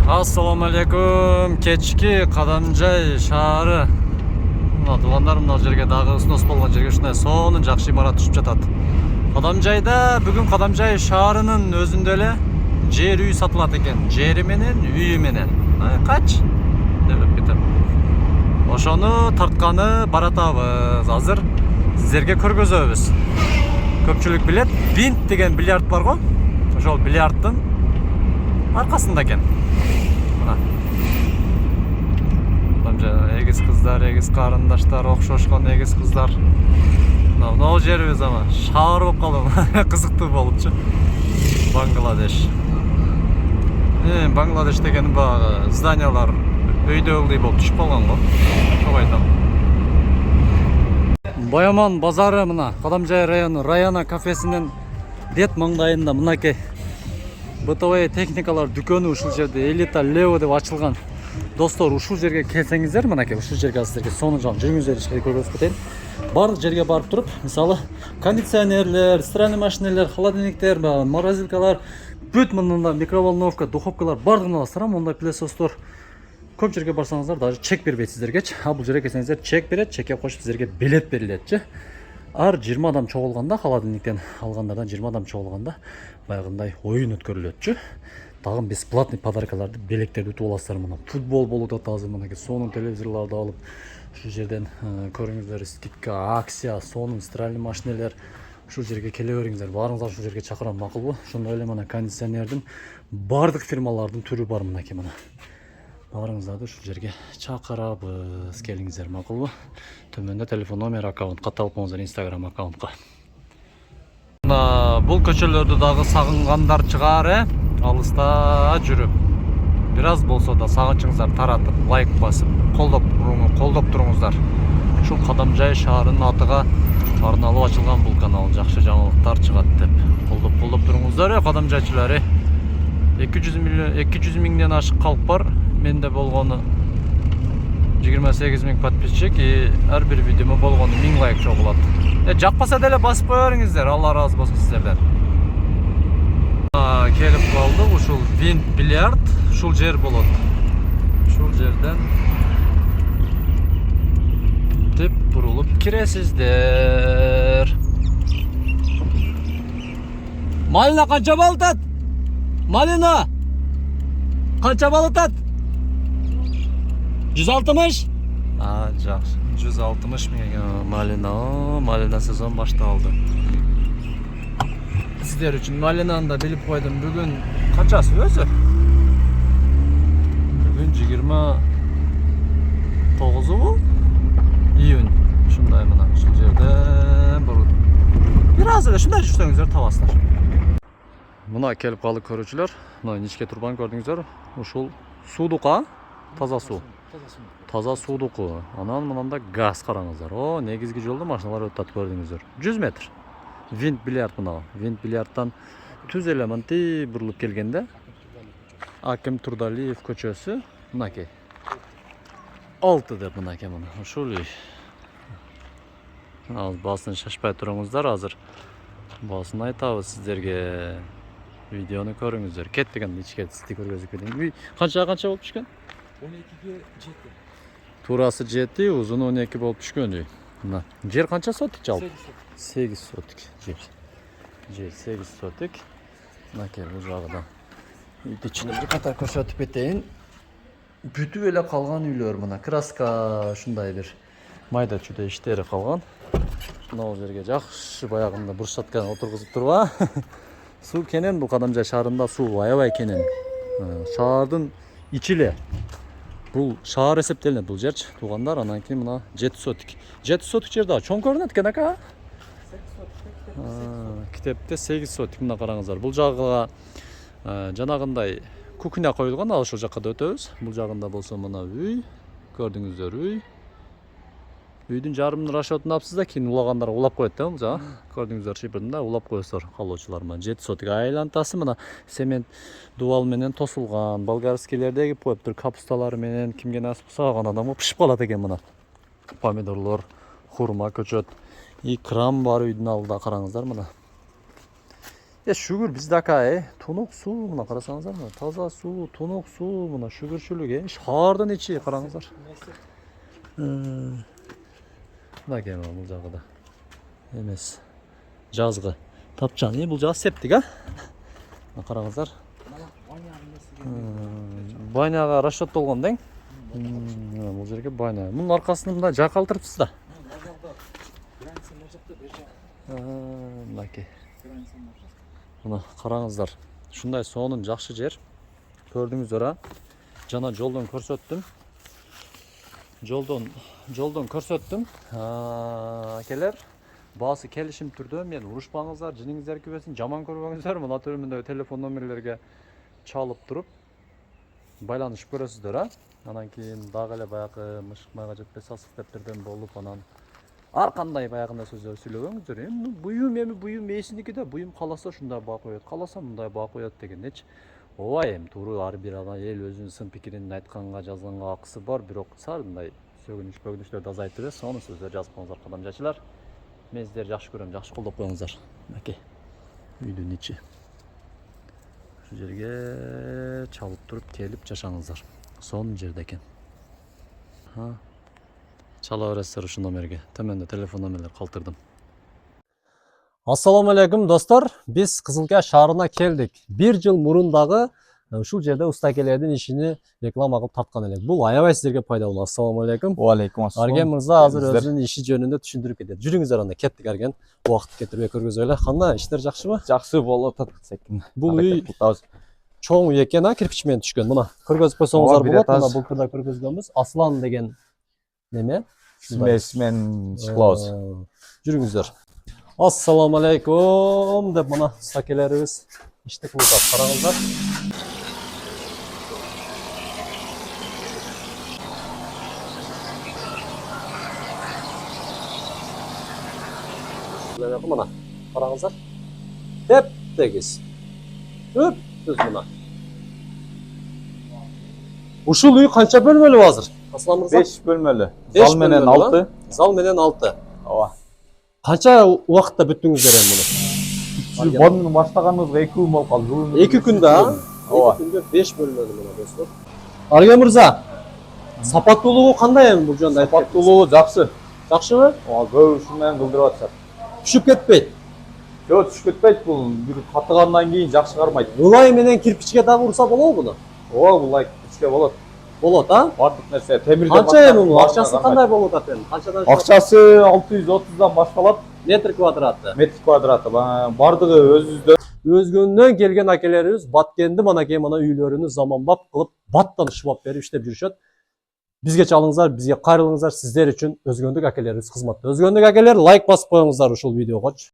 Assalamu alaikum. Kechki Qadamjay shahri. Mына тугандар мына жерге дагы снос болгон жерге ушундай сонун жакшы имарат түшүп жатат. Qadamjayda бүгүн Qadamjay шаарынын өзүндө эле жер үй сатылат экен. Жери менен, үйү менен. Кач? Деп кетем. Ошону тартканы баратабыз. Азыр сиздерге көргөзөбүз. Көпчүлүк билет, Винт деген бильярд бар го. Ошол бильярдтын аркасында экен. Эгиз кыздар, эгиз карындаштар, окшошкон эгиз кыздар. Мына жерибиз ама шаар болуп калды. Кызыктуу болупчу. Бангладеш. Бангладеш деген баягы зданиялар өйдөгүлдөй болуп түшүп калган го. Ошого айтам. Баяман базары мына Qadamjay району Раяна кафесинин бет маңдайында мынакей БТВ техникалар дүкөнү ушул жерде Элита Лео деп ачылган. Достор, ушул жерге келсеңиздер, мынакей ушул жерге сиздерге сонун жан жүрүңүздөр ишке көргөзүп кетейин. Бардык жерге барып туруп, мисалы, кондиционерлер, стиральный машинелер, холодильниктер, морозилкалар, бүт мында микроволновка, духовкалар бардыгын аласыздар. Мондай пылесостор көп жерге барсаңыздар, даже чек бербейт сиздерге. А бул жерге келсеңиздер, чек берет, чекке кошуп сиздерге билет берилетчи. Ар 20 адам чогулганда, холодильниктен алгандардан 20 адам чогулганда баягындай оюн өткөрүлөтчү. Тагын бесплатный подаркаларды, белектерди утуп аласыздар. Мына футбол болуп атат азыр, мынакей сонун телевизорлорду алып, ушул жерден көрүңүздөр, скидка, акция, сонун стиральный машинелер. Ушул жерге келе бериңиздер. Баарыңыздар ушул жерге чакырам, макулбу? Ошондой эле мына кондиционердин бардык фирмалардын түрү бар мынакей мына. Баарыңыздарды ушул жерге чакырабыз. Келиңиздер, макулбу? Төмөндө телефон номер, аккаунт катталып коңуздар, Instagram аккаунтка. Бул көчөлөрдү дагы сагынгандар чыгар, алыста жүрүп. Бир аз болсо да сагынчыңыздар таратып, лайк басып, колдоп туруңуздар. Ушул Qadamjay шаарынын атыга арналып ачылган бул канал, жакшы жаңылыктар чыгат деп колдоп туруңуздар, Qadamjayчылар. 200 миңден ашык калк бар. Менде болгону 28 миң подписчик, ар бир видеомо болгону 1000 лайк чогулат. Жакпаса деле басып кое бериңиздер, Алла разы болсун сиздерден. Келип калдык, ушул Винт бильярд, ушул жер болот. Ушул жерден деп бурулуп киресиздер. Малина канча балл атат? Малина канча балл атат? 160? Жакшы. 160 миң экен. Малина сезон башталды. Сиздер үчүн Малинаны да билип койдум. Бүгүн канчасы өзү? Бүгүн 29-у июнь. Ушундай мына ушул жерде бир аз эле ушундай жүрсөңүздөр табасыздар. Мына келип калды көрүүчүлөр. Мына ничке турбан көрдүңүздөр. Ушул суудука, таза суу. Таза суудуку. Анан мынанда газ караңыздар. О, негизги жолдо машиналар өтөт көрдүңүздөр. 100 метр. Винт бильярд мына. Винт бильярдтан түз эле мынтип бурулуп келгенде Аким Турдалиев көчөсү мынакей. 6 деп мынакей мына. Ушул үй. Ал басын шашпай туруңуздар, азыр басын айтабыз сиздерге. Видеону көрүңүздөр. Кеттиген ичке сизди көргөзүп кетейин. Үй канча болуп түшкөн? 12-ге 7. Турасы 7, узуну 12 болуп түшкөн үй. Мына жер канча сотик жалпы? 8 сотик жер. Жер 8 сотик. Мынакей бул жагыда. Үйдү ичинде катар көрсөтүп кетейин. Бүтүп эле калган үйлөр мына. Краска ушундай бир майда чүйдө иштери калган. Мына жерге жакшы баягында буршатканы отургузуп турба. Суу кенен бул Qadamjay шаарында суу аябай кенен. Шаардын ичиле. Бул шаар эсептелинет бул жерчи, туугандар. Анан кийин мына 7 сотик. 7 сотик жер да чоң көрүнөт экен ака. 8 сотик. Китепте 8 сотик мына караңыздар. Бул жагыга жанагындай кухня коюлган, ал ошол жакка да өтөбүз. Бул жагында болсо мына үй, көрдүңүздөр үй. Үйдүн жарымын расчетун апсыз да, кийин улагандар улап коет да, бул жага. Көрдүңүздөр шипиринде улап коесуңар калоочулар. Мына 7 сотик айлантасы мына цемент дубал менен тосулган. Болгарскийлерди эгип коюптур, капусталары менен кимге насип болсо алган адамга пышып калат экен мына. Помидорлор, хурма көчөт. И кран бар үйдүн алдында, караңыздар мына. Şükür bizde akay. Tonuk su buna karasanızlar mı? Taza su, tonuk su buna şükürçülük. Şahardan içi karanızlar. Buna gelme bu da. Emes. Жазғы. Тапчан. Бұл жағы септік, а? Қараңыздар. Баняға расчет болған дең. Бұл жерге баня. Мұның арқасында мында жақ алдырыпсыз да. Мынакей. Мына қараңыздар. Шундай соның жақсы жер. Көрдіңіздер, а? Жана жолдан көрсөттүм. Жолдан көрсөттүм. Келер. Басы келишим түрдө мен урушпаңыздар, жинingizler kübesin, жаман көрбөңүздөр. Мына төрүмүндө телефон номерлерге чалып туруп байланышып көрөсүздөр, а? Анан кийин дагы эле баягы мышык майга жетпей сасык дептерден болуп, анан ар кандай баягындай сөздөр сүйлөгөңүздөр. Эми буюм эсиники да, буюм кааласа ушундай баа коёт, кааласа мындай баа коёт дегенечи. Ооба эми туура ар бир ага эл өзүнүн сын пикирин айтканга, жазганга акысы бар, бирок сарындай сөгүнүштөрдү азайтып берет. Сонун сөздөр жазып коюңуздар, кадамжачылар. Мен сіздерді жақсы көремін, жақсы қолдап қойыңыздар. Мәке, үйдің içi. Şu жерге çalып тұрып, келіп жашаңыздар. Son жерде екен. Чала бересіздер ұшы номерге. Төменде телефон номерлер қалтырдым. Ассаламу алейкум достар. Біз Қызылкия шаарына келдік. Bir жыл мурундағы ушул жерде устакелердин ишини реклама кылып тапкан элек. Бул аябай сиздерге пайдалуу. Ассаламу алейкум. Алейкум ассалам. Арген мырза азыр өзүнүн иши жөнүндө түшүндүрүп кетет. Жүрүңүздөр анда, кеттик Арген. Убакыт кетирбей көргөзөлү. Кандай иштер жакшыбы? Жакшы болуп атат. Бул үй чоң үй экен, кирпич менен түшкөн. Мына көргөзүп койсоңуздар болот. Мына былтырда көргөзгөнбүз. Аслан деген неме? Смесмен шклоз. Жүрүңүздөр. Ассаламу алейкум деп мына стакелерибиз иштик кылып караңыздар. Мына қараңыздар. Теп-тегіс. Өп-түз мына. Ушул үй канча бөлмөлүү азыр? Аслан мырза? 5 бөлмөлүү. Зал менен 6. Зал менен 6. Ооба. Канча убакытта бүттүңүздөр эми муну? Бонун баштаганыбызга 2 күн болуп калды. 2 күндө, а? Ооба. 2 күндө 5 бөлмөлүү мына достор. Арген мырза, сапаттуулугу кандай эми бул жөнүндө айтып кетиңиз? Сапаттуулугу жакшы. Жакшыбы? Ооба, көп ушун менен кылдырып атышат. Түшүп кетпейт. Жок, түшүп кетпейт бул. Бир катыгандан кийин жакшы кармайт. Улай менен кирпичке дагы урса болобу буну? Ооба, булай кирпичке болот. Болот, а? Бардык нерсе темирден. Канча эми бул? Акчасы кандай болуп атат эми? Канчадан? Акчасы 630дан башталат. Метр квадраты. Метр квадраты. Бардыгы өзүбүздө. Өзгөндөн келген акелерибиз Баткенди манакей мына үйлөрүнү заманбап кылып, баттан шыбап берип иштеп жүрүшөт. Бизге чалыңыздар, бизге кайрылыңыздар, сиздер үчүн өзгөндүк акелерибиз кызматта. Өзгөндүк акелер лайк басып коюңуздар ушул видеого.